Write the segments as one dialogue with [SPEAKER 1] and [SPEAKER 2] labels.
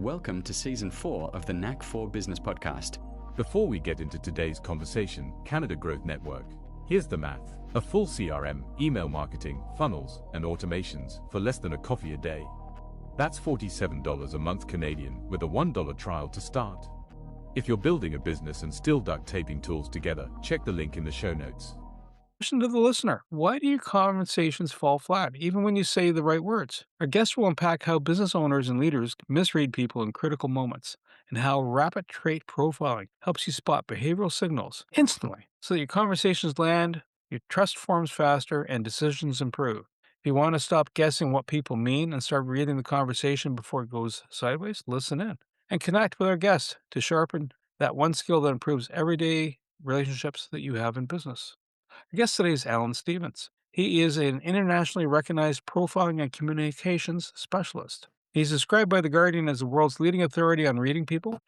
[SPEAKER 1] Welcome to Season 4 of the Knack for Business podcast.
[SPEAKER 2] Before we get into today's conversation, Canada Growth Network. Here's the math. A full CRM, email marketing, funnels, and automations for less than a coffee a day. That's $47 a month Canadian with a $1 trial to start. If you're building a business and still duct taping tools together, check the link in the show notes.
[SPEAKER 3] Question to the listener. Why do your conversations fall flat, even when you say the right words? Our guest will unpack how business owners and leaders misread people in critical moments, and how rapid trait profiling helps you spot behavioral signals instantly so that your conversations land, your trust forms faster, and decisions improve. If you want to stop guessing what people mean and start reading the conversation before it goes sideways, listen in and connect with our guest to sharpen that one skill that improves everyday relationships that you have in business. Our guest today is Alan Stevens. He is an internationally recognized profiling and communications specialist. He's described by The Guardian as the world's leading authority on reading people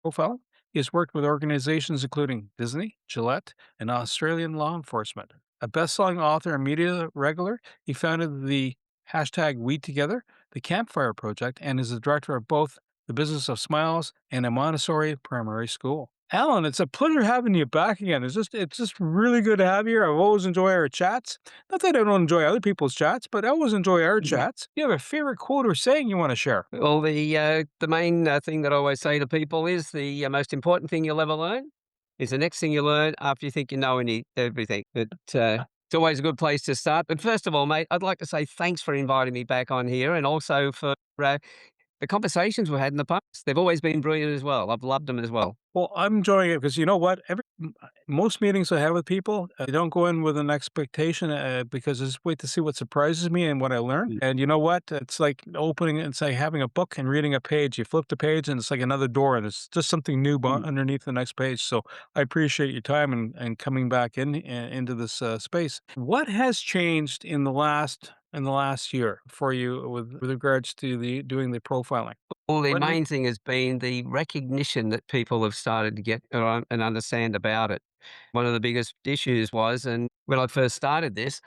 [SPEAKER 3] profiling. He has worked with organizations including Disney, Gillette, and Australian law enforcement. A best-selling author and media regular, he founded the hashtag We Together, the Campfire Project, and is the director of both the Business of Smiles and a Montessori primary school. Alan, it's a pleasure having you back again. It's just really good to have you here. I've always enjoyed our chats. Not that I don't enjoy other people's chats, but I always enjoy our chats. You have a favorite quote or saying you want to share?
[SPEAKER 4] Well, the main thing that I always say to people is the most important thing you'll ever learn is the next thing you learn after you think you know everything. It's always a good place to start. But first of all, mate, I'd like to say thanks for inviting me back on here, and also for the conversations we've had in the past. They've always been brilliant as well. I've loved them as well.
[SPEAKER 3] Well, I'm enjoying it because you know what? Most meetings I have with people, I don't go in with an expectation because I just wait to see what surprises me and what I learn. And you know what? It's like opening it's like having a book and reading a page. You flip the page and it's like another door, and it's just something new underneath the next page. So I appreciate your time and coming back into this space. What has changed in the last year for you with regards to doing the profiling?
[SPEAKER 4] Well, the
[SPEAKER 3] What-
[SPEAKER 4] main thing has been the recognition that people have started to get and understand about it. One of the biggest issues was, and when I first started this,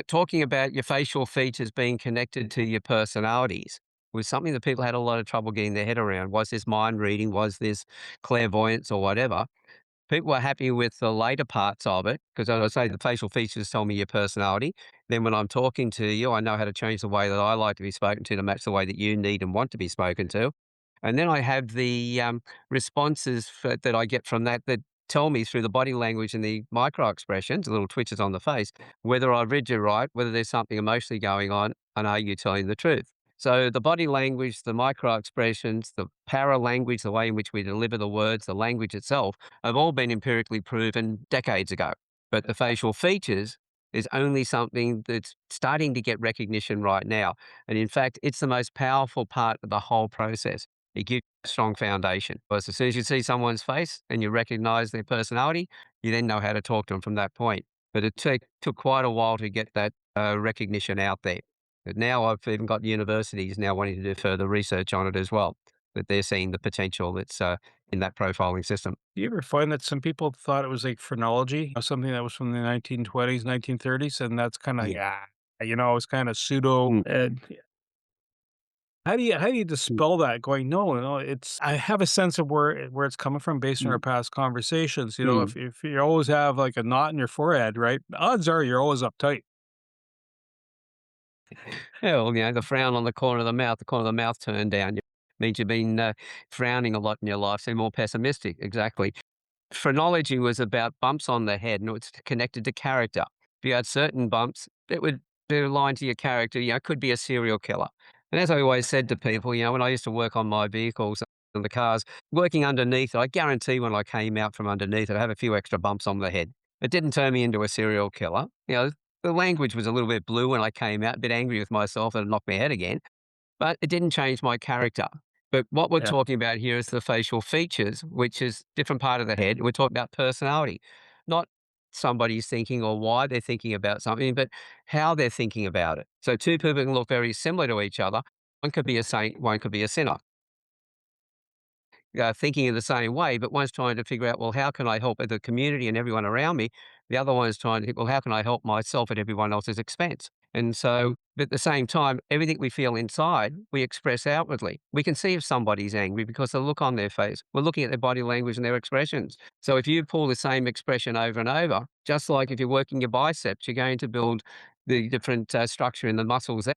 [SPEAKER 4] talking about your facial features being connected to your personalities was something that people had a lot of trouble getting their head around. Was this mind reading? Was this clairvoyance or whatever? People were happy with the later parts of it because, as I say, the facial features tell me your personality. Then when I'm talking to you, I know how to change the way that I like to be spoken to match the way that you need and want to be spoken to. And then I have the responses that I get from that tell me through the body language and the micro expressions, the little twitches on the face, whether I've read you right, whether there's something emotionally going on, and are you telling the truth? So the body language, the micro expressions, the para language, the way in which we deliver the words, the language itself, have all been empirically proven decades ago. But the facial features is only something that's starting to get recognition right now. And in fact, it's the most powerful part of the whole process. It gives a strong foundation. Because as soon as you see someone's face and you recognize their personality, you then know how to talk to them from that point. But it took quite a while to get that recognition out there. But now I've even got universities now wanting to do further research on it as well, that they're seeing the potential that's in that profiling system.
[SPEAKER 3] Do you ever find that some people thought it was like phrenology, something that was from the 1920s, 1930s, and that's kind of, it's kind of pseudo. And how do you dispel that? Going, no, it's. I have a sense of where it's coming from based on our past conversations. You know, if you always have like a knot in your forehead, right? Odds are you're always uptight.
[SPEAKER 4] Yeah, well, the frown on the corner of the mouth turned down means you've been frowning a lot in your life, so more pessimistic. Exactly. Phrenology was about bumps on the head, and it's connected to character. If you had certain bumps, it would be aligned to your character. Could be a serial killer. And as I always said to people, when I used to work on my vehicles and the cars, working underneath, I guarantee when I came out from underneath, I'd have a few extra bumps on the head. It didn't turn me into a serial killer. The language was a little bit blue when I came out, a bit angry with myself and it knocked my head again, but it didn't change my character. But what we're talking about here is the facial features, which is different part of the head. We're talking about personality, not somebody's thinking or why they're thinking about something, but how they're thinking about it. So two people can look very similar to each other. One could be a saint, one could be a sinner. Thinking in the same way, but one's trying to figure out, well, how can I help the community and everyone around me? The other one is trying to think, well, how can I help myself at everyone else's expense? And so, but at the same time, everything we feel inside, we express outwardly. We can see if somebody's angry because the look on their face. We're looking at their body language and their expressions. So if you pull the same expression over and over, just like if you're working your biceps, you're going to build the different structure in the muscles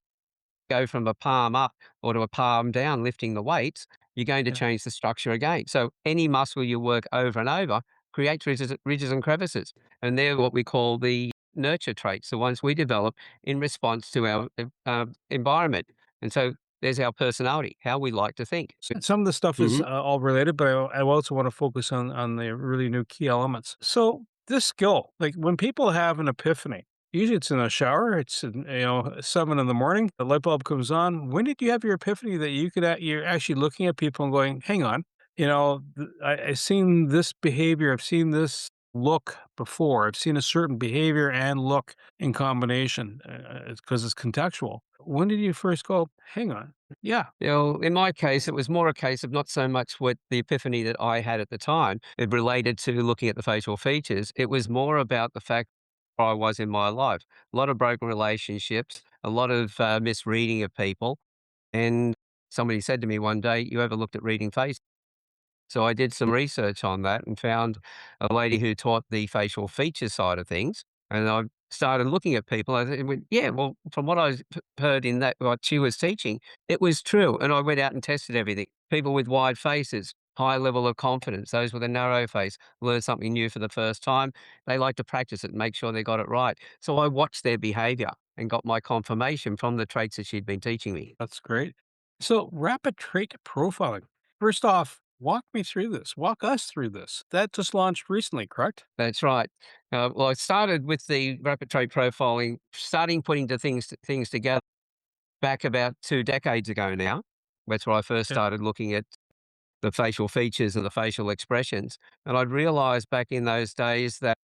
[SPEAKER 4] go from a palm up or to a palm down, lifting the weights, you're going to
[SPEAKER 3] Yeah.
[SPEAKER 4] change the structure again. So any muscle you work over and over creates ridges and crevices. And they're what we call the nurture traits, the ones we develop in response to our environment. And so there's our personality, how we like to think.
[SPEAKER 3] Some of the stuff is
[SPEAKER 4] Mhm.
[SPEAKER 3] all related, but I also want to focus on the really new key elements. So this skill, like when people have an epiphany, usually it's in a shower. It's in, 7 in the morning. The light bulb comes on. When did you have your epiphany that you're actually looking at people and going, "Hang on, I've seen this behavior. I've seen this look before. I've seen a certain behavior and look in combination because it's contextual." When did you first go, "Hang on, yeah"?
[SPEAKER 4] In my case, it was more a case of not so much what the epiphany that I had at the time. It related to looking at the facial features. It was more about the fact where I was in my life. A lot of broken relationships, a lot of misreading of people. And somebody said to me one day, "You ever looked at reading faces?" So I did some research on that and found a lady who taught the facial feature side of things. And I started looking at people. Went, yeah, well, from what I heard in that, what she was teaching, it was true. And I went out and tested everything. People with wide faces, high level of confidence, those with a narrow face, learn something new for the first time. They like to practice it and make sure they got it right. So I watched their behavior and got my confirmation from the traits that she'd been teaching me.
[SPEAKER 3] That's great. So, rapid trait profiling. First off, walk me through this. Walk us through this. That just launched recently, correct?
[SPEAKER 4] That's right. Well, I started with the rapid trait profiling, starting putting the things together back about 2 decades ago now. That's where I first
[SPEAKER 3] Yeah.
[SPEAKER 4] started looking at the facial features and the facial expressions. And I'd realized back in those days that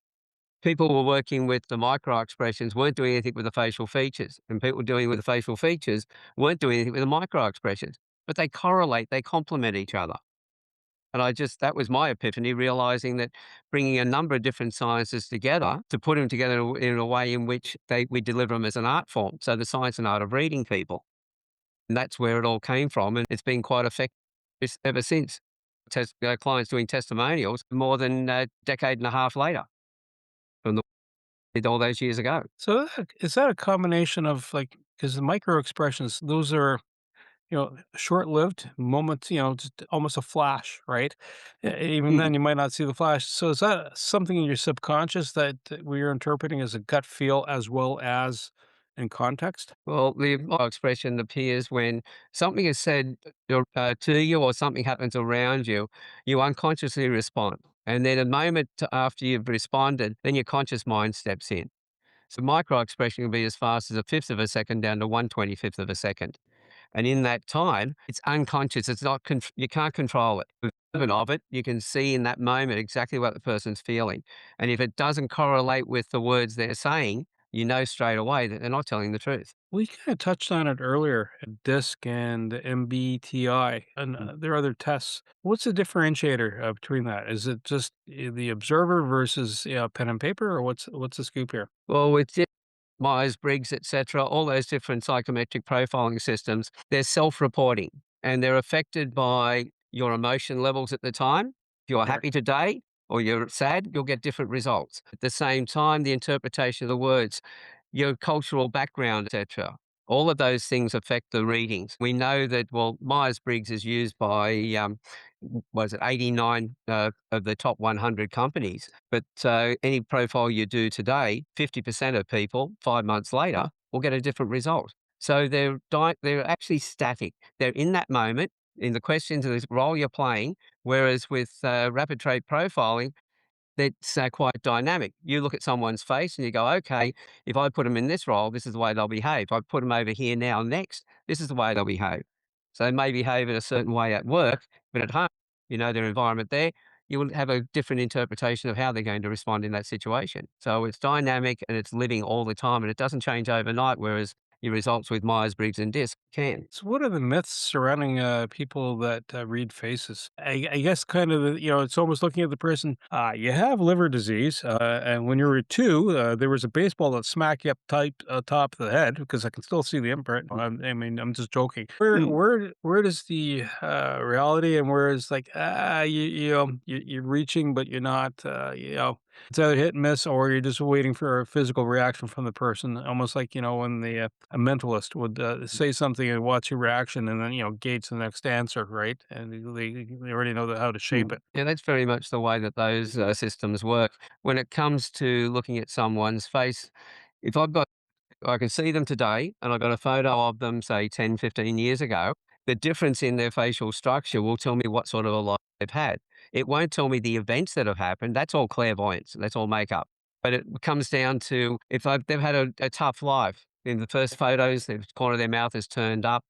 [SPEAKER 4] people were working with the micro expressions, weren't doing anything with the facial features. And people doing with the facial features weren't doing anything with the micro expressions. But they correlate, they complement each other. And that was my epiphany, realizing that bringing a number of different sciences together to put them together in a way in which we deliver them as an art form. So the science and art of reading people. And that's where it all came from. And it's been quite effective ever since. Clients doing testimonials more than a decade and a half later from the did all those years ago.
[SPEAKER 3] So, is that a combination of like, because the micro expressions, those are, short lived moments, just almost a flash, right? Even then,
[SPEAKER 4] Mhm.
[SPEAKER 3] you might not see the flash. So, is that something in your subconscious that we're interpreting as a gut feel as well as in context?
[SPEAKER 4] Well, the expression appears when something is said to you or something happens around you, you unconsciously respond. And then a moment after you've responded, then your conscious mind steps in. So micro expression can be as fast as a fifth of a second down to 1/25th of a second. And in that time, it's unconscious. It's not, you can't control it. The movement of it, you can see in that moment exactly what the person's feeling. And if it doesn't correlate with the words they're saying, you know straight away that they're not telling the truth.
[SPEAKER 3] We kind of touched on it earlier, DISC and MBTI, and there are other tests. What's the differentiator between that? Is it just the observer versus pen and paper, or what's the scoop here?
[SPEAKER 4] Well, with Myers-Briggs, et cetera, all those different psychometric profiling systems, they're self-reporting and they're affected by your emotion levels at the time. If you're
[SPEAKER 3] Right.
[SPEAKER 4] happy today or you're sad, you'll get different results. At the same time, the interpretation of the words, your cultural background, et cetera, all of those things affect the readings. We know that, well, Myers-Briggs is used by, was it 89 of the top 100 companies. But any profile you do today, 50% of people 5 months later will get a different result. So they're actually static. They're in that moment, in the questions of the role you're playing. Whereas with rapid trait profiling, that's quite dynamic. You look at someone's face and you go, okay, if I put them in this role, this is the way they'll behave. If I put them over here now next, this is the way they'll behave. So they may behave in a certain way at work, but at home, their environment there, you will have a different interpretation of how they're going to respond in that situation. So it's dynamic and it's living all the time and it doesn't change overnight. Whereas, your results with Myers-Briggs and DISC, you can.
[SPEAKER 3] So, what are the myths surrounding people that read faces? I guess kind of, it's almost looking at the person. You have liver disease, and when you were two, there was a baseball that smacked you up tight top of the head because I can still see the imprint. I mean, I'm just joking.
[SPEAKER 4] Mm.
[SPEAKER 3] Where does the reality and where is like you're reaching, but you're not. It's either hit and miss, or you're just waiting for a physical reaction from the person, almost like when a mentalist would say something and watch your reaction, and then gauge the next answer, right? And they already know how to shape it.
[SPEAKER 4] Yeah, that's very much the way that those systems work. When it comes to looking at someone's face, if I can see them today and I've got a photo of them, say 10, 15 years ago, the difference in their facial structure will tell me what sort of a life they've had. It won't tell me the events that have happened. That's all clairvoyance. That's all makeup. But it comes down to if they've had a tough life. In the first photos, the corner of their mouth is turned up.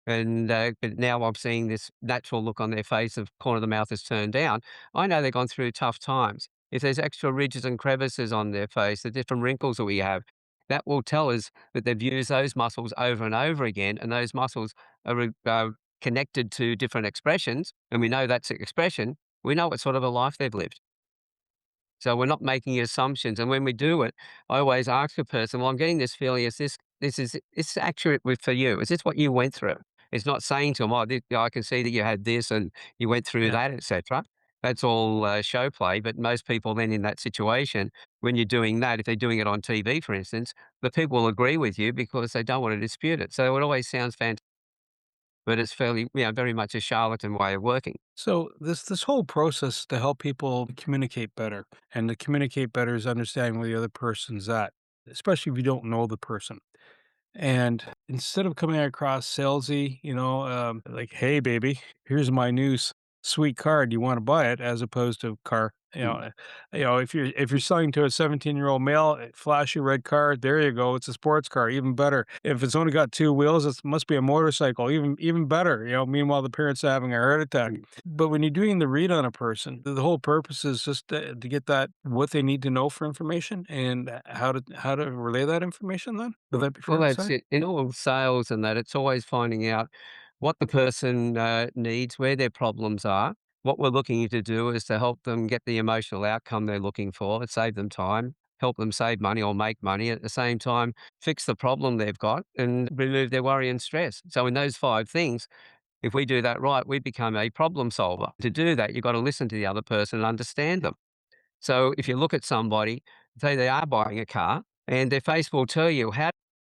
[SPEAKER 4] And but now I'm seeing this natural look on their face of corner of the mouth is turned down. I know they've gone through tough times. If there's extra ridges and crevices on their face, the different wrinkles that we have, that will tell us that they've used those muscles over and over again, and those muscles are connected to different expressions, and we know that's an expression. We know what sort of a life they've lived. So we're not making assumptions, and when we do it, I always ask a person, "Well, I'm getting this feeling. Is this accurate for you? Is this what you went through?" It's not saying to them, "Oh, I can see that you had this and you went through
[SPEAKER 3] Yeah.
[SPEAKER 4] that, etc." That's all show play. But most people then in that situation, when you're doing that, if they're doing it on TV, for instance, the people will agree with you because they don't want to dispute it. So it always sounds fantastic, but it's fairly, very much a charlatan way of working.
[SPEAKER 3] So this whole process to help people communicate better, and to communicate better is understanding where the other person's at, especially if you don't know the person. And instead of coming across salesy, like, "Hey, baby, here's my new sweet car. Do you want to buy it?" As opposed to car.
[SPEAKER 4] Mm.
[SPEAKER 3] If you're selling to a 17-year-old male, flashy red car, there you go. It's a sports car, even better. If it's only got two wheels, it must be a motorcycle, even better. Meanwhile, the parents are having a heart attack. But when you're doing the read on a person, the whole purpose is just to get that what they need to know for information and how to relay that information. Then would that be
[SPEAKER 4] Well,
[SPEAKER 3] fair to
[SPEAKER 4] that's
[SPEAKER 3] say?
[SPEAKER 4] it. In all sales and that, it's always finding out what the person needs, where their problems are. What we're looking to do is to help them get the emotional outcome they're looking for and save them time, help them save money or make money at the same time, fix the problem they've got and remove their worry and stress. So in those five things, if we do that right, we become a problem solver. To do that, you've got to listen to the other person and understand them. So if you look at somebody, say they are buying a car, and their face will tell you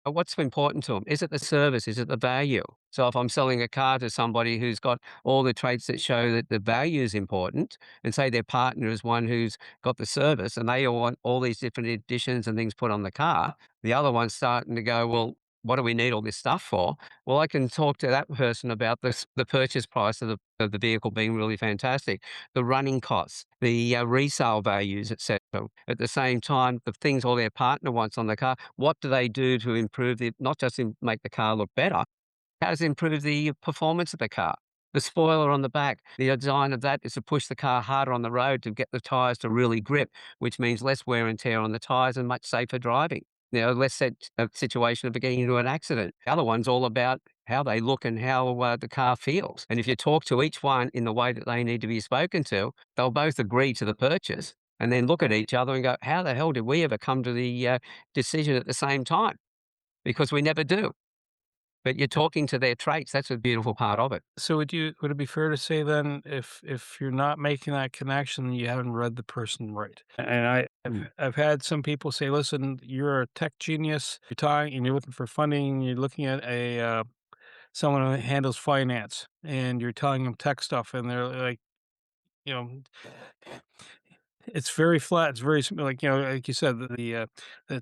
[SPEAKER 4] what's important to them. Is it the service? Is it the value? So if I'm selling a car to somebody who's got all the traits that show that the value is important, and say their partner is one who's got the service, and they all want all these different additions and things put on the car, the other one's starting to go, well, what do we need all this stuff for? Well, I can talk to that person about the purchase price of the vehicle being really fantastic, the running costs, the resale values, etc. At the same time, the things all their partner wants on the car, what do they do to improve not just make the car look better, how does it improve the performance of the car? The spoiler on the back, the design of that is to push the car harder on the road to get the tyres to really grip, which means less wear and tear on the tyres and much safer driving. Less a situation of getting into an accident. The other one's all about how they look and how the car feels. And if you talk to each one in the way that they need to be spoken to, they'll both agree to the purchase and then look at each other and go, how the hell did we ever come to the decision at the same time? Because we never do. But you're talking to their traits. That's a beautiful part of it.
[SPEAKER 3] So would it be fair to say then if you're not making that connection, you haven't read the person right? And
[SPEAKER 4] Mm.
[SPEAKER 3] I've had some people say, "Listen, you're a tech genius. You're talking and you're looking for funding. You're looking at a someone who handles finance, and you're telling them tech stuff, and they're like, you know, it's very flat. It's very like like you said, the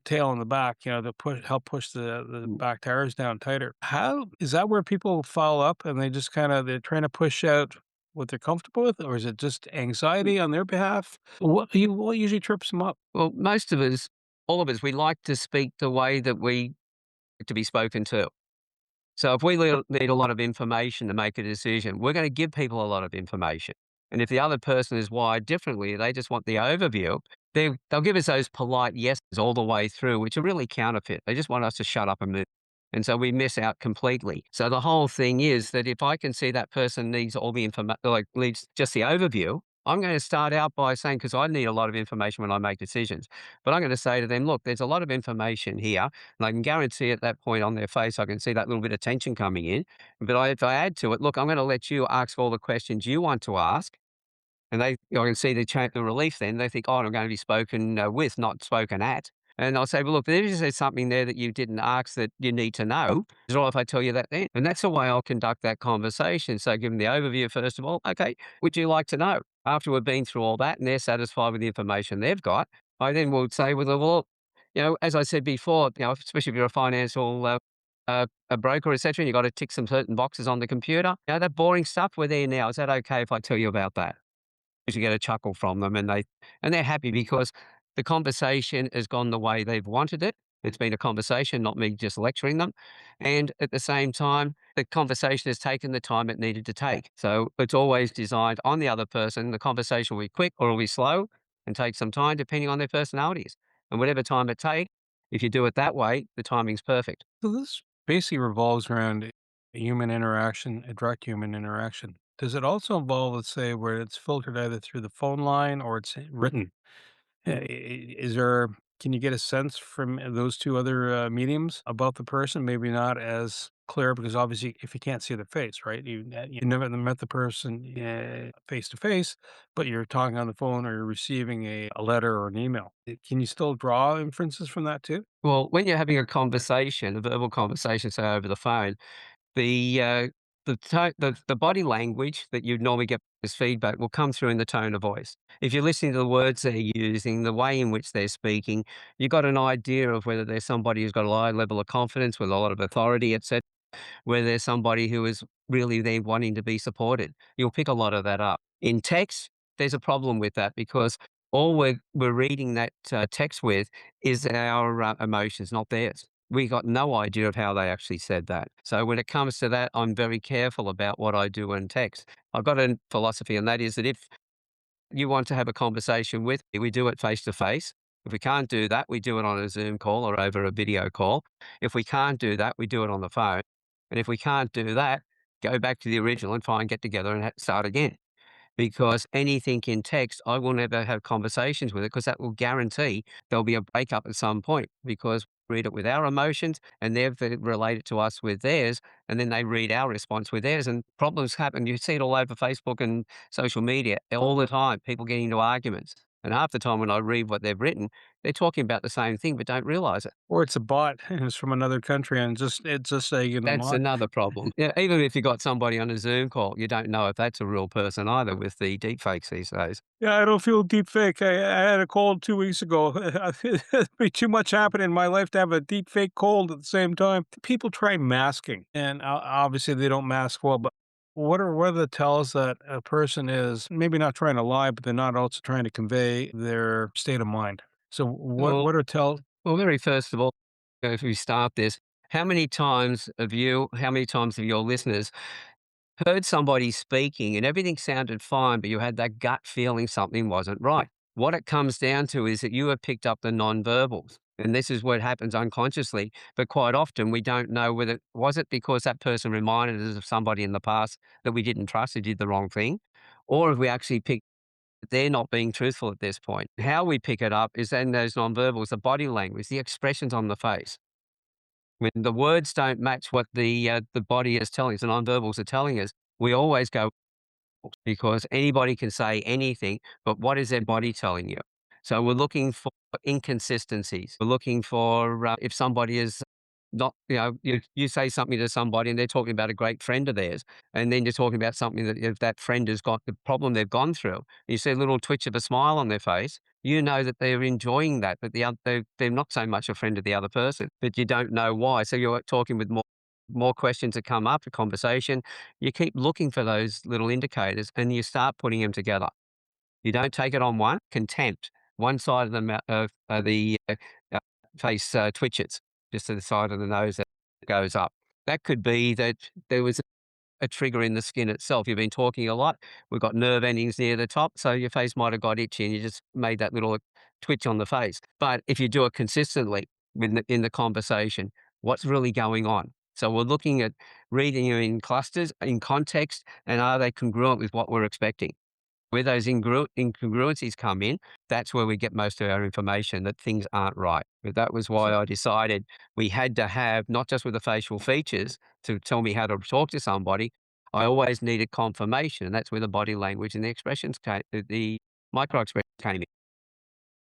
[SPEAKER 3] tail and the back. To help push the
[SPEAKER 4] Mm.
[SPEAKER 3] back tires down tighter. How is that where people follow up and they just they're trying to push out what they're comfortable with, or is it just anxiety on their behalf? What usually trips them up?
[SPEAKER 4] Well, most of us, all of us, we like to speak the way that we like to be spoken to. So if we need a lot of information to make a decision, we're going to give people a lot of information. And if the other person is wired differently, they just want the overview, they'll give us those polite yeses all the way through, which are really counterfeit. They just want us to shut up and move. And so we miss out completely. So the whole thing is that if I can see that person needs all the information, like needs just the overview, I'm going to start out by saying, because I need a lot of information when I make decisions, but I'm going to say to them, look, there's a lot of information here. And I can guarantee at that point on their face, I can see that little bit of tension coming in. But if I add to it, look, I'm going to let you ask all the questions you want to ask. And I can see the relief then. They think, "Oh, I'm going to be spoken with, not spoken at." And I'll say, "Well, look, there's something there that you didn't ask that you need to know. Is it all right if I tell you that then?" And that's the way I'll conduct that conversation. So give them the overview first of all. "Okay, would you like to know?" After we've been through all that and they're satisfied with the information they've got, I then will say, "Well, as I said before, especially if you're a financial a broker, etc., and you've got to tick some certain boxes on the computer. That boring stuff, we're there now. Is that okay if I tell you about that?" You get a chuckle from them, and they're happy because the conversation has gone the way they've wanted it. It's been a conversation, not me just lecturing them. And at the same time, the conversation has taken the time it needed to take. So it's always designed on the other person. The conversation will be quick or it'll be slow and take some time depending on their personalities. And whatever time it takes, if you do it that way, the timing's perfect.
[SPEAKER 3] So this basically revolves around human interaction, a direct human interaction. Does it also involve, let's say, where it's filtered either through the phone line or it's written? Is there, can you get a sense from those two other mediums about the person? Maybe not as clear because obviously, if you can't see the face, right? You never met the person face to face, but you're talking on the phone or you're receiving a letter or an email. Can you still draw inferences from that too?
[SPEAKER 4] Well, when you're having a conversation, a verbal conversation, say over the phone, the the body language that you'd normally get as feedback will come through in the tone of voice. If you're listening to the words they're using, the way in which they're speaking, you've got an idea of whether there's somebody who's got a high level of confidence with a lot of authority, etc., where there's somebody who is really there wanting to be supported. You'll pick a lot of that up. In text, there's a problem with that because all we're reading that text with is our emotions, not theirs. We got no idea of how they actually said that. So when it comes to that, I'm very careful about what I do in text. I've got a philosophy, and that is that if you want to have a conversation with me, we do it face to face. If we can't do that, we do it on a Zoom call or over a video call. If we can't do that, we do it on the phone. And if we can't do that, go back to the original and try and get together and start again, because anything in text, I will never have conversations with it because that will guarantee there'll be a breakup at some point because we read it with our emotions and they've relate it to us with theirs, and then they read our response with theirs, and problems happen. You see it all over Facebook and social media all the time, people getting into arguments. And half the time when I read what they've written, they're talking about the same thing but don't realize it.
[SPEAKER 3] Or it's a bot and it's from another country and it's just saying in a
[SPEAKER 4] That's
[SPEAKER 3] lot.
[SPEAKER 4] another problem. Yeah, even if you got somebody on a Zoom call, you don't know if that's a real person either with the deep fakes these days.
[SPEAKER 3] Yeah, I don't feel deep fake. I had a cold 2 weeks ago. It'd be too much happening in my life to have a deep fake cold at the same time. People try masking, and obviously they don't mask well. But what are the tells that a person is maybe not trying to lie, but they're not also trying to convey their state of mind? So
[SPEAKER 4] Well,
[SPEAKER 3] what are tells?
[SPEAKER 4] well, very first of all, if we start this, how many times have your listeners heard somebody speaking and everything sounded fine, but you had that gut feeling something wasn't right? What it comes down to is that you have picked up the nonverbals. And this is what happens unconsciously. But quite often we don't know whether was it because that person reminded us of somebody in the past that we didn't trust who did the wrong thing, or if we actually picked they're not being truthful at this point. How we pick it up is then those nonverbals, the body language, the expressions on the face. When the words don't match what the body is telling us, the nonverbals are telling us, we always go because anybody can say anything, but what is their body telling you? So we're looking for inconsistencies. We're looking for if somebody is not, you say something to somebody and they're talking about a great friend of theirs, and then you're talking about something that if that friend has got the problem they've gone through, and you see a little twitch of a smile on their face, you know that they're enjoying that, but they're not so much a friend of the other person, but you don't know why. So you're talking with more questions that come up, a conversation. You keep looking for those little indicators and you start putting them together. You don't take it on one. Contempt. One side of the face twitches, just to the side of the nose that goes up. That could be that there was a trigger in the skin itself. You've been talking a lot. We've got nerve endings near the top, so your face might have got itchy and you just made that little twitch on the face. But if you do it consistently in the conversation, what's really going on. So we're looking at reading you in clusters, in context, and are they congruent with what we're expecting? Where those incongruencies come in, that's where we get most of our information that things aren't right. But that was why
[SPEAKER 3] So
[SPEAKER 4] I decided we had to have, not just with the facial features to tell me how to talk to somebody, I always needed confirmation. And that's where the body language and the expressions came, the micro expressions came in.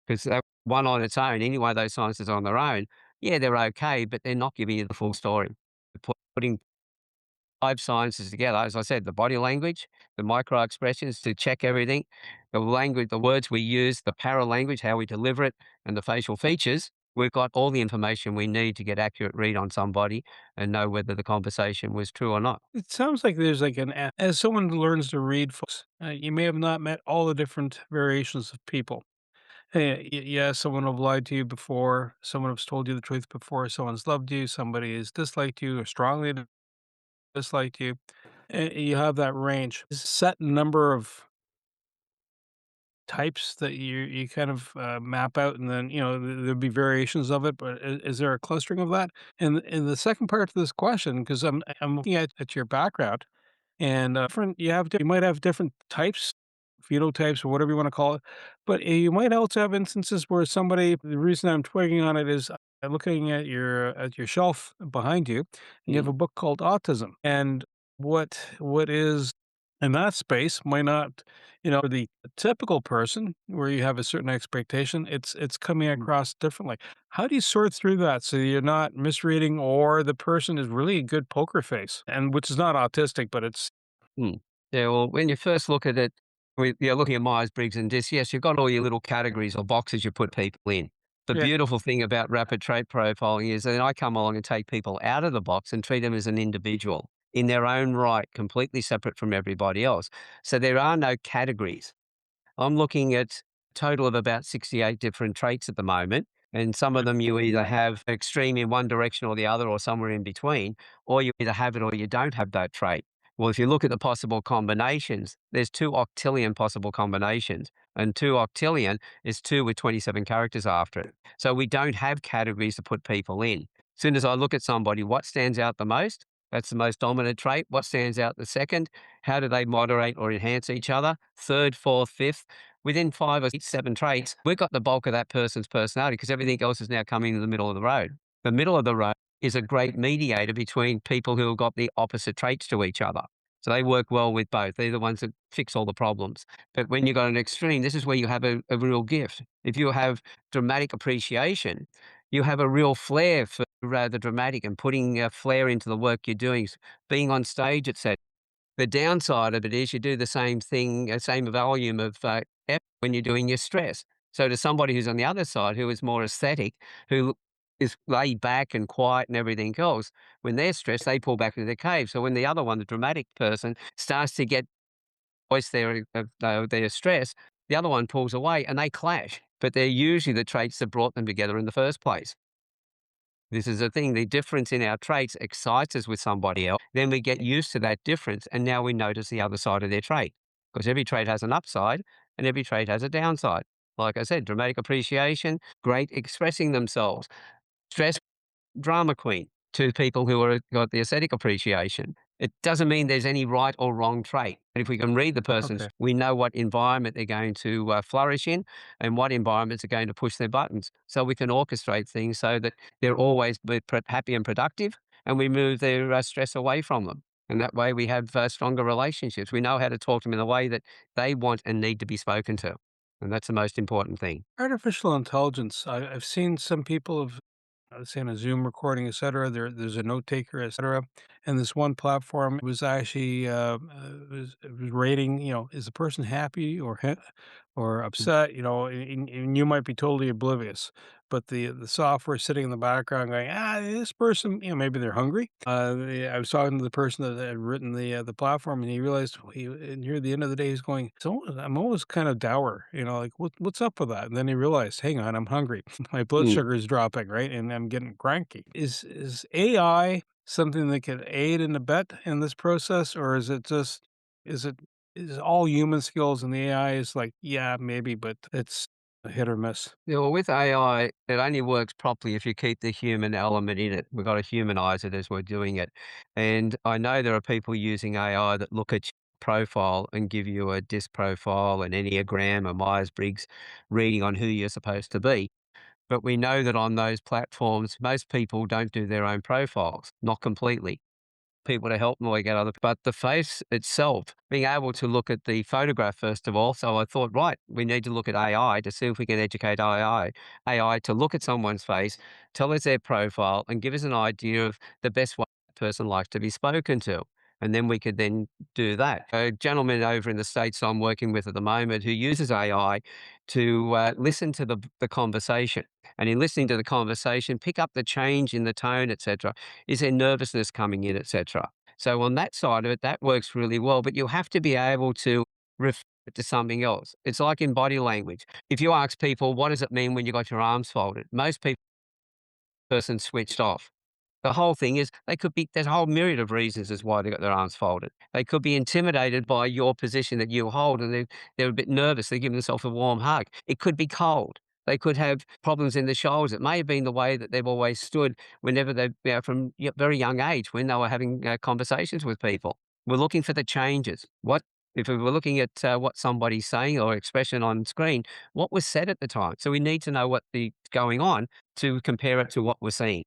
[SPEAKER 4] Because that one on its own, any one of those sciences on their own, yeah, they're okay, but they're not giving you the full story. Putting 5 sciences together, as I said, the body language, the micro expressions to check everything, the language, the words we use, the para language, how we deliver it, and the facial features. We've got all the information we need to get accurate read on somebody and know whether the conversation was true or not.
[SPEAKER 3] it sounds like there's like as someone learns to read, folks, you may have not met all the different variations of people. Hey, yeah, someone have lied to you before. Someone has told you the truth before. Someone's loved you. Somebody has disliked you or strongly disliked you. And you have that range. Is a set number of types that you kind of map out, and then there'd be variations of it. But is there a clustering of that? And the second part to this question, because I'm looking at your background. And, different you might have different types, phenotypes, or whatever you wanna call it, but, you might also have instances where somebody the reason I'm twigging on it is I'm looking at your shelf behind you, and you have
[SPEAKER 4] Mm,
[SPEAKER 3] a book called Autism, and what is in that space might not for the typical person where you have a certain expectation, it's coming
[SPEAKER 4] mm,
[SPEAKER 3] across differently. How do you sort through that so you're not misreading or the person is really a good poker face, and which is not autistic, but it's
[SPEAKER 4] mm. Yeah, well, when you first look at it, you're looking at Myers-Briggs and this, yes, you've got all your little categories or boxes you put people in. The
[SPEAKER 3] yeah.
[SPEAKER 4] beautiful thing about rapid trait profiling is that I come along and take people out of the box and treat them as an individual in their own right, completely separate from everybody else. So there are no categories. I'm looking at a total of about 68 different traits at the moment. And some of them you either have extreme in one direction or the other, or somewhere in between, or you either have it or you don't have that trait. Well, if you look at the possible combinations, there's 2 octillion possible combinations, and 2 octillion is 2 with 27 characters after it. So we don't have categories to put people in. As soon as I look at somebody, what stands out the most? That's the most dominant trait. What stands out the second? How do they moderate or enhance each other? Third, fourth, fifth. Within 5 or 7 traits, we've got the bulk of that person's personality because everything else is now coming in the middle of the road. The middle of the road is a great mediator between people who have got the opposite traits to each other. So they work well with both. They're the ones that fix all the problems. But when you've got an extreme, this is where you have a real gift. If you have dramatic appreciation, you have a real flair for the dramatic and putting a flair into the work you're doing, being on stage, etc. The downside of it is you do the same thing, same volume of effort when you're doing your stress. So to somebody who's on the other side, who is more aesthetic, who is laid back and quiet and everything else, when they're stressed, they pull back into their cave. So when the other one, the dramatic person, starts to get voice their stress, the other one pulls away and they clash. But they're usually the traits that brought them together in the first place. This is the thing, the difference in our traits excites us with somebody else. Then we get used to that difference, and now we notice the other side of their trait. Because every trait has an upside and every trait has a downside. Like I said, dramatic appreciation, great expressing themselves. Stress, drama queen to people who are got the aesthetic appreciation. It doesn't mean there's any right or wrong trait. And if we can read the person's,
[SPEAKER 3] Okay.
[SPEAKER 4] we know what environment they're going to flourish in and what environments are going to push their buttons. So we can orchestrate things so that they're always happy and productive, and we move their stress away from them. And that way we have stronger relationships. We know how to talk to them in a way that they want and need to be spoken to. And that's the most important thing.
[SPEAKER 3] Artificial intelligence, I've seen some people have say on a Zoom recording, et cetera, there's a note taker, et cetera. And this one platform was actually it was rating, is the person happy or upset, and you might be totally oblivious. But the software sitting in the background going, this person, maybe they're hungry. I was talking to the person that had written the platform, and he realized and near the end of the day, he's going, so I'm always kind of dour, like what's up with that? And then he realized, hang on, I'm hungry. My blood
[SPEAKER 4] Mm.
[SPEAKER 3] sugar is dropping, right? And I'm getting cranky. Is AI something that could aid and abet in this process, or is it just is it is all human skills and the AI is like, yeah, maybe, but it's A hit or miss.
[SPEAKER 4] Yeah, well, with AI, it only works properly if you keep the human element in it. We've got to humanize it as we're doing it. And I know there are people using AI that look at your profile and give you a disc profile, an Enneagram, a Myers-Briggs reading on who you're supposed to be. But we know that on those platforms, most people don't do their own profiles, not completely. People to help them or get other, but the face itself, being able to look at the photograph first of all. So I thought, right, we need to look at AI to see if we can educate AI to look at someone's face, tell us their profile, and give us an idea of the best way that person likes to be spoken to. And then we could then do that. A gentleman over in the States I'm working with at the moment who uses AI to listen to the conversation. And in listening to the conversation, pick up the change in the tone, etc. Is there nervousness coming in, etc.? So on that side of it, that works really well, but you have to be able to refer it to something else. It's like in body language. If you ask people, what does it mean when you got your arms folded? Most people, person switched off. The whole thing is they could be, there's a whole myriad of reasons as why they got their arms folded. They could be intimidated by your position that you hold and they're a bit nervous. They give themselves a warm hug. It could be cold. They could have problems in the shoulders. It may have been the way that they've always stood whenever they've, from very young age when they were having conversations with people. We're looking for the changes. What if we were looking at what somebody's saying or expression on screen, what was said at the time? So we need to know what the going on to compare it to what we're seeing.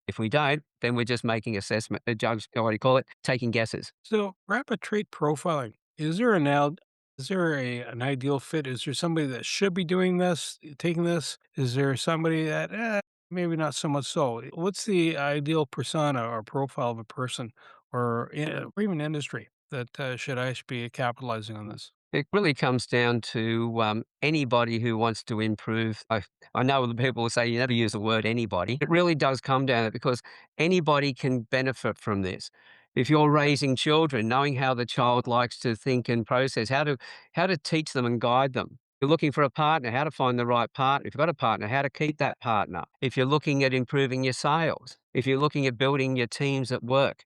[SPEAKER 4] If we don't, then we're just making assessment, judge, what do you call it? Taking guesses.
[SPEAKER 3] So, rapid trait profiling. Is there an ideal fit? Is there somebody that should be doing this, taking this? Is there somebody that maybe not so much so? What's the ideal persona or profile of a person or even industry that should be capitalizing on this?
[SPEAKER 4] It really comes down to anybody who wants to improve. I know the people will say you never use the word anybody. It really does come down to it because anybody can benefit from this. If you're raising children, knowing how the child likes to think and process, how to teach them and guide them. You're looking for a partner, how to find the right partner. If you've got a partner, how to keep that partner. If you're looking at improving your sales, if you're looking at building your teams at work,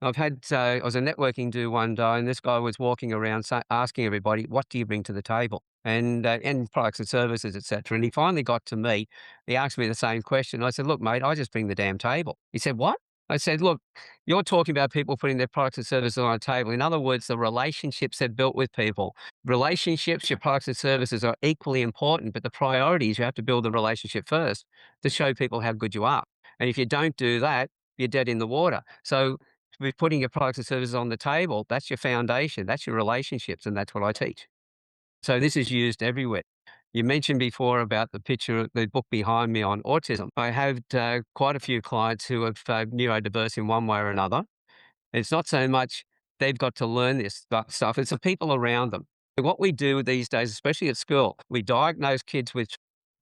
[SPEAKER 4] I was a networking do one day, and this guy was walking around asking everybody, "What do you bring to the table?" And products and services, etc. And he finally got to me. He asked me the same question. I said, "Look, mate, I just bring the damn table." He said, "What?" I said, "Look, you're talking about people putting their products and services on a table. In other words, the relationships they've built with people. Relationships, your products and services are equally important, but the priority is you have to build the relationship first to show people how good you are. And if you don't do that, you're dead in the water. So with putting your products and services on the table, that's your foundation, that's your relationships, and that's what I teach. So this is used everywhere. You mentioned before about the picture, the book behind me on autism. I have quite a few clients who have neurodiverse in one way or another. It's not so much they've got to learn this stuff, it's the people around them. What we do these days, especially at school, we diagnose kids with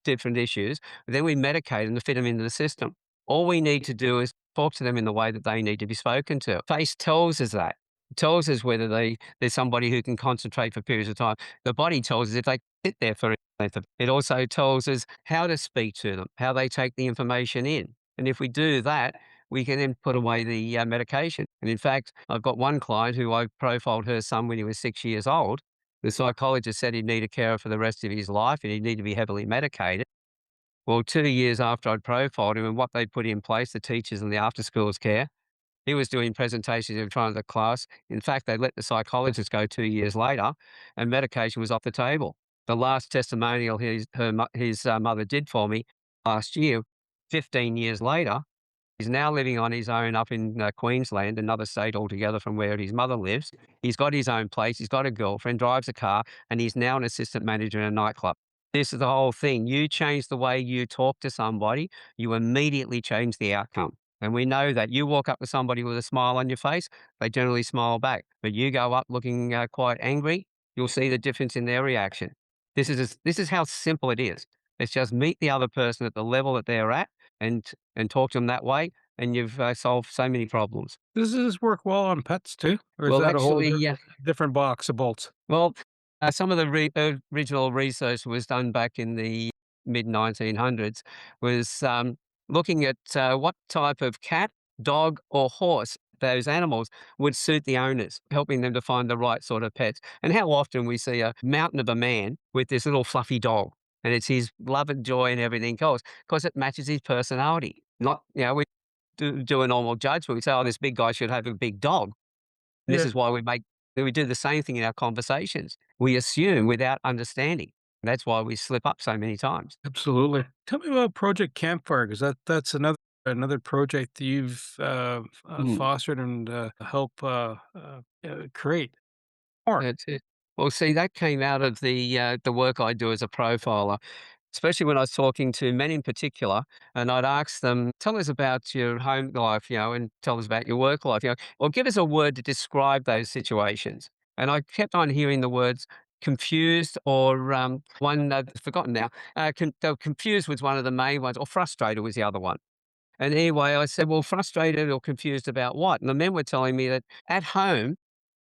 [SPEAKER 4] different issues, then we medicate them to fit them into the system. All we need to do is talk to them in the way that they need to be spoken to. Face tells us that. It tells us whether there's somebody who can concentrate for periods of time. The body tells us if they sit there for a length of. It also tells us how to speak to them, how they take the information in. And if we do that, we can then put away the medication. And in fact, I've got one client who I profiled her son when he was 6 years old. The psychologist said he'd need a carer for the rest of his life and he'd need to be heavily medicated. Well, 2 years after I'd profiled him and what they put in place, the teachers and the after schools care, he was doing presentations in front of the class. In fact, they let the psychologist go 2 years later and medication was off the table. The last testimonial his mother did for me last year, 15 years later, he's now living on his own up in Queensland, another state altogether from where his mother lives. He's got his own place. He's got a girlfriend, drives a car, and he's now an assistant manager in a nightclub. This is the whole thing. You change the way you talk to somebody, you immediately change the outcome. And we know that you walk up to somebody with a smile on your face, they generally smile back. But you go up looking quite angry, you'll see the difference in their reaction. This is how simple it is. It's just meet the other person at the level that they're at and talk to them that way, and you've solved so many problems.
[SPEAKER 3] Does this work well on pets too? Or is
[SPEAKER 4] Well,
[SPEAKER 3] that a whole
[SPEAKER 4] actually, yeah.
[SPEAKER 3] different box of bolts?
[SPEAKER 4] Well, some of the original research was done back in the mid 1900s was looking at what type of cat, dog, or horse those animals would suit the owners, helping them to find the right sort of pets. And how often we see a mountain of a man with this little fluffy dog, and it's his love and joy and everything else because it matches his personality. Not, we do a normal judgment. We say, oh, this big guy should have a big dog. And this
[SPEAKER 3] Yeah,
[SPEAKER 4] is why we do the same thing in our conversations. We assume without understanding. That's why we slip up so many times.
[SPEAKER 3] absolutely. Tell me about Project Campfire, because that's another project that you've
[SPEAKER 4] Mm.
[SPEAKER 3] fostered and help create. More.
[SPEAKER 4] That's it. Well, see, that came out of the work I do as a profiler, especially when I was talking to men in particular, and I'd ask them, "Tell us about your home life, and tell us about your work life, or give us a word to describe those situations." And I kept on hearing the words confused or one I've forgotten now. Confused was one of the main ones, or frustrated was the other one. And anyway, I said, "Well, frustrated or confused about what?" And the men were telling me that at home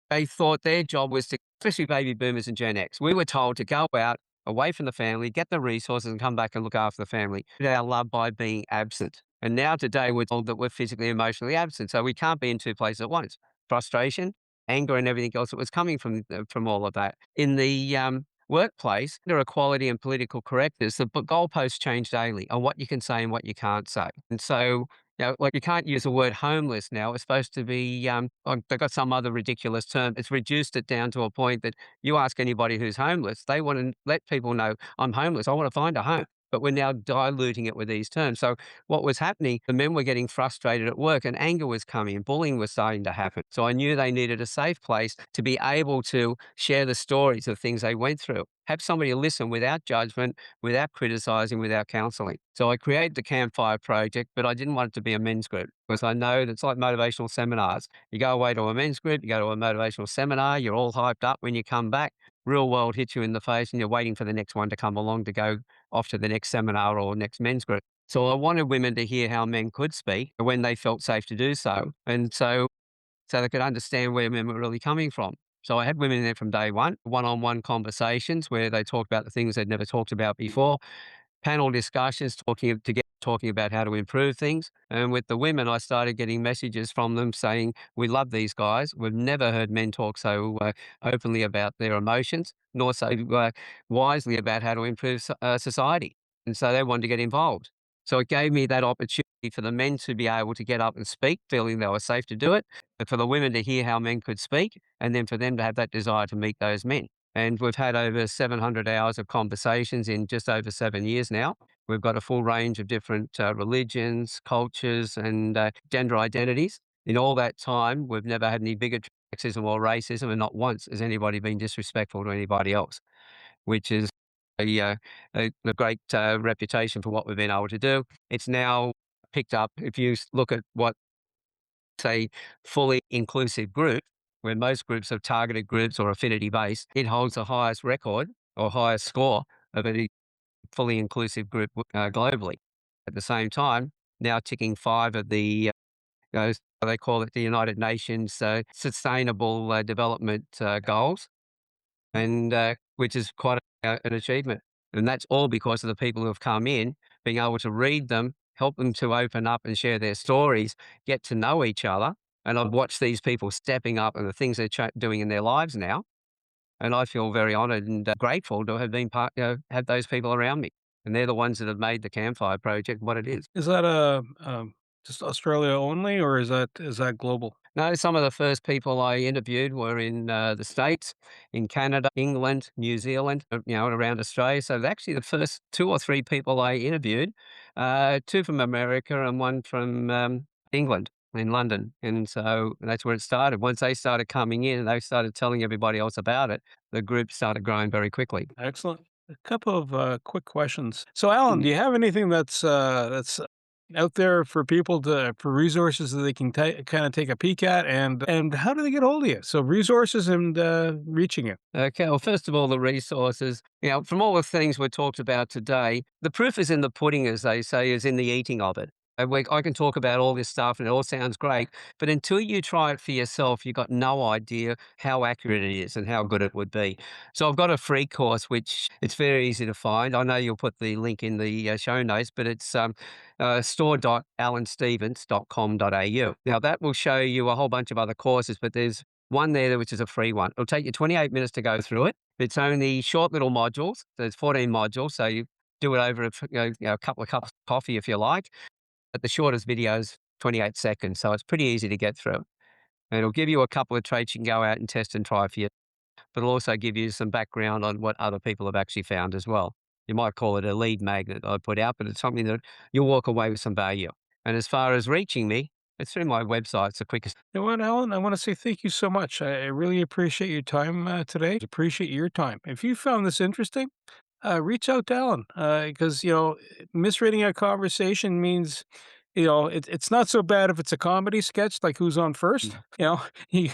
[SPEAKER 4] they thought their job was to, especially baby boomers and Gen X, we were told to go out away from the family, get the resources and come back and look after the family. Our love by being absent. And now today we're told that we're physically, emotionally absent. So we can't be in two places at once. Frustration, anger and everything else that was coming from all of that. In the workplace, under equality and political correctness, the goalposts change daily on what you can say and what you can't say. And so like you can't use the word homeless now. It's supposed to be, they've got some other ridiculous term. It's reduced it down to a point that you ask anybody who's homeless, they want to let people know, I'm homeless. I want to find a home. But we're now diluting it with these terms. So what was happening, the men were getting frustrated at work and anger was coming and bullying was starting to happen. So I knew they needed a safe place to be able to share the stories of things they went through, have somebody listen without judgment, without criticizing, without counseling. So I created the Campfire Project, but I didn't want it to be a men's group because I know that it's like motivational seminars. You go away to a men's group, you go to a motivational seminar, you're all hyped up. When you come back, real world hits you in the face and you're waiting for the next one to come along to go off to the next seminar or next men's group. So I wanted women to hear how men could speak when they felt safe to do so. And so they could understand where men were really coming from. So I had women in there from day one-on-one conversations where they talked about the things they'd never talked about before, panel discussions talking about how to improve things. And with the women, I started getting messages from them saying, "We love these guys. We've never heard men talk so openly about their emotions, nor so wisely about how to improve society." And so they wanted to get involved. So it gave me that opportunity for the men to be able to get up and speak, feeling they were safe to do it, but for the women to hear how men could speak, and then for them to have that desire to meet those men. And we've had over 700 hours of conversations in just over 7 years now. We've got a full range of different religions, cultures, and gender identities. In all that time, we've never had any bigotry, sexism, or racism, and not once has anybody been disrespectful to anybody else, which is a great reputation for what we've been able to do. It's now picked up, if you look at what, say, fully inclusive group, where most groups are targeted groups or affinity based, it holds the highest record or highest score of any fully inclusive group globally. At the same time, now ticking 5 of the, they call it the United Nations Sustainable Development Goals, and which is quite an achievement. And that's all because of the people who have come in, being able to read them, help them to open up and share their stories, get to know each other. And I've watched these people stepping up and the things they're doing in their lives now. And I feel very honoured and grateful to have been have those people around me. And they're the ones that have made the Campfire Project what it is.
[SPEAKER 3] Is that just Australia only, or is that global?
[SPEAKER 4] No, some of the first people I interviewed were in the States, in Canada, England, New Zealand, and around Australia. So actually the first 2 or 3 people I interviewed, 2 from America and 1 from England in London. And so that's where it started. Once they started coming in and they started telling everybody else about it, the group started growing very quickly.
[SPEAKER 3] Excellent. A couple of quick questions. So, Alan,
[SPEAKER 4] Mm.
[SPEAKER 3] do you have anything that's out there for people for resources that they can kind of take a peek at, and how do they get hold of you? So, resources and reaching you.
[SPEAKER 4] Okay, well, first of all, the resources. From all the things we talked about today, the proof is in the pudding, as they say, is in the eating of it. I can talk about all this stuff and it all sounds great, but until you try it for yourself, you've got no idea how accurate it is and how good it would be. So I've got a free course, which it's very easy to find. I know you'll put the link in the show notes, but it's store.alanstevens.com.au. Now that will show you a whole bunch of other courses, but there's one there which is a free one. It'll take you 28 minutes to go through it. It's only short little modules. There's 14 modules, so you do it over a couple of cups of coffee if you like. But the shortest video is 28 seconds, so it's pretty easy to get through. And it'll give you a couple of traits you can go out and test and try for you, but it'll also give you some background on what other people have actually found as well. You might call it a lead magnet I put out, but it's something that you'll walk away with some value. And as far as reaching me, it's through my website. It's the quickest.
[SPEAKER 3] You know what, Alan? I want to say thank you so much. I really appreciate your time today. Appreciate your time. If you found this interesting, reach out to Alan because misreading a conversation means it's not so bad if it's a comedy sketch like Who's on First. You, you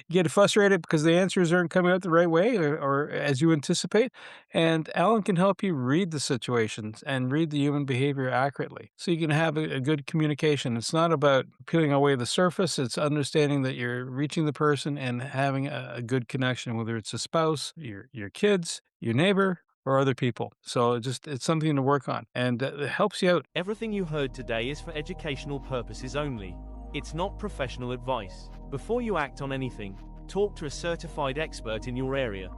[SPEAKER 3] get frustrated because the answers aren't coming out the right way or as you anticipate, and Alan can help you read the situations and read the human behavior accurately so you can have a good communication. It's not about peeling away the surface. It's understanding that you're reaching the person and having a good connection, whether it's a spouse, your kids, your neighbor, or other people. So it's something to work on, and it helps you out.
[SPEAKER 5] Everything you heard today is for educational purposes only. It's not professional advice. Before you act on anything, talk to a certified expert in your area.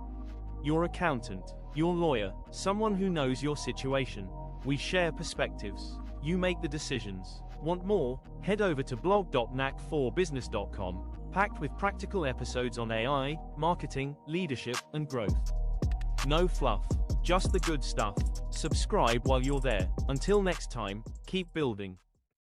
[SPEAKER 5] Your accountant, your lawyer, someone who knows your situation. We share perspectives. You make the decisions. Want more? Head over to blog.knack4business.com, packed with practical episodes on AI, marketing, leadership, and growth. No fluff, just the good stuff. Subscribe while you're there. Until next time, keep building.